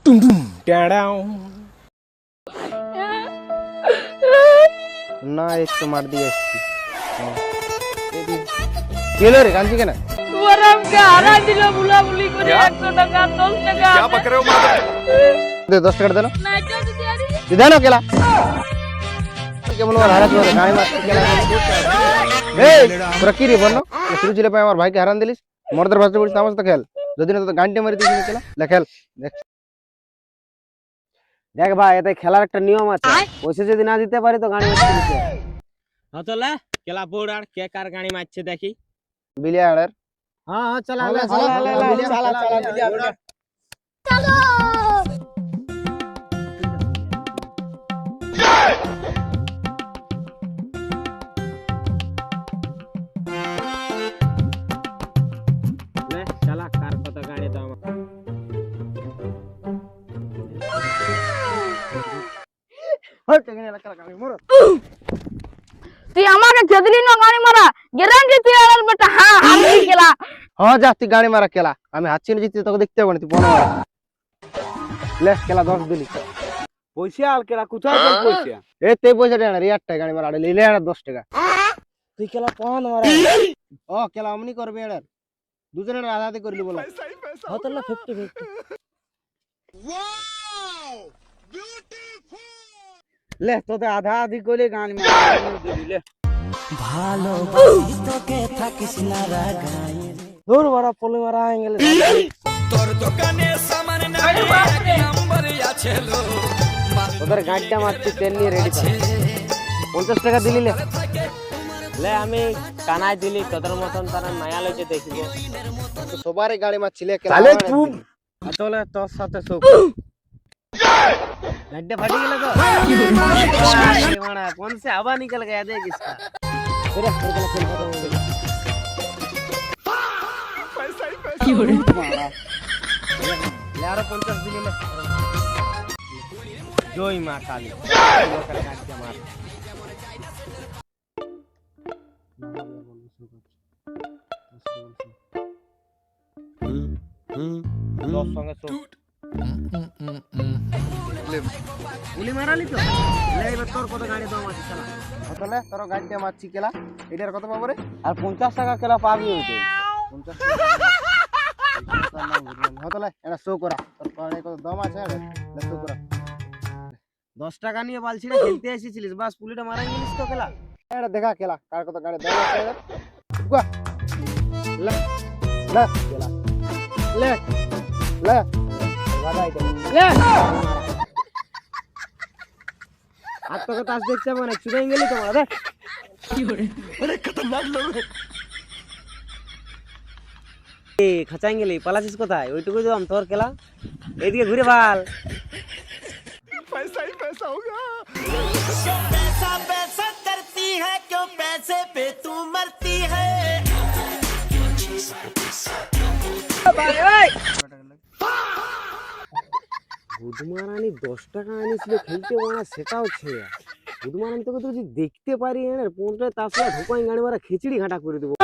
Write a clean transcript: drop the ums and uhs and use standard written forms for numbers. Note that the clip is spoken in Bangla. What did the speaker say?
টুম টুম ট্যাড়াও। না একটু মার দিয়ে আসছি। কেলো রে কাঁদছি কেন? ওরা আমাকে হারা দিল বুলাবুলি করে 100 টাকা 10 টাকা क्या बक रहे हो माधव? দে 10 টাকা দেন। না এটা দিদি আরে দেন কেলা কেমন হারা করে গায়ে মারছি কেলা। এই তোরা কি রে বন্য শুরু ছিল পাই আমার ভাইকে হারান দিলিস মর্দার ভাষা বলিস তামাজ তো খেল যদি না তো গানটা মারি দিছিস কেলা লে খেল দেখ দেখ ভাই এতে খেলার একটা নিয়ম আছে পয়সা যদি না দিতে পারি তো গাড়ি মারতে দিতে हाँ तो ले केला पोड़ आर के कार गाड़ी में अच्छे देखी বিলিয়ার্ডার हाँ हाँ चला चला, ले चला, चला चला, ले चला, चला चला, चला ले चला कार पता गाड़ी तो তুই আমাকে চদরি না গাড়ি মারা গ্যারান্টি তুই আর বেটা হ্যাঁ আমি গেলা হ্যাঁ যা তুই গাড়ি মারা খেলা আমি হাত চিনে জিততে তোকে দেখতে হবে না তুই বড় লে খেলা 10 দিলি पैसे आल केला कुछ पैसे এ তে পয়সা দেন রে 8 টাকা গাড়ি মারা লিলে আর 10 টাকা তুই কেলা পান মারা ও খেলা আমনি করবে এর দুজনের আধাতে করলি বলো हाँ तो ले 50 লে তোতে আধা আধি কইলে গান মারা দিলে दूर बड़ा पुली मारा आएंगे তোদের গাড়িটা মারছি তেল নিয়ে রেডি কর 50 টাকা দিলি লে ले আমি কানাই দিলি তোদের মতন তারা মায়া লইতে দেখিব তো সবারই গাড়ি মারছিলে তাহলে তুই আসলে তোর সাথে সব গাড়িটা ফাটি গেল তো मारा कौन से हवा निकल गया देख इसका তোরা খেলা খেল কথা বলে লে আর 50 দিলি লে जोई मां काली लोकर काट के मार 10 সঙ্গে সব গুলি মারালি তো লে এবার তোর কত গাড়ি দাম আছে চলা তাহলে তোর গাড়িটা মারছি কেলা এটার কত পাবো রে আর 50 টাকা কেলা পাবি ওইতে 50 হতলে এটা শো করা তোর গাড়ি কত দাম আছে লে শো করা 10 টাকা নিয়ে বালছি না খেলতে এসেছিলিস বাস পুলিটা মারাই গেলিস তো কেলা এটা দেখা খেলা কার কত গাড়ি দাম আছে গুয়া লে লে খেলা লে লে বাবাই দে ले আর তোকে তাস দেখতে মানে চুরাই গেলি তোমার দেখ এ খাচাই গেলি পালাছিস কোথায় ওইটুকু দিলাম তোর কেলা এইদিকে ঘুরে ভাল पैसा ही पैसा होगा। पैसा पैसा करती है क्यों पैसे पे तू मरती है বুধমারানি 10 টাকা আনিছিল খেলতে মারা সেটাও ছেড়ে বুধমারানি তোকে তো যদি দেখতে পারি এর 50 তাসলা ঢোকাই গাড়ি মারা খিচড়ি ঘাটা করে দেবো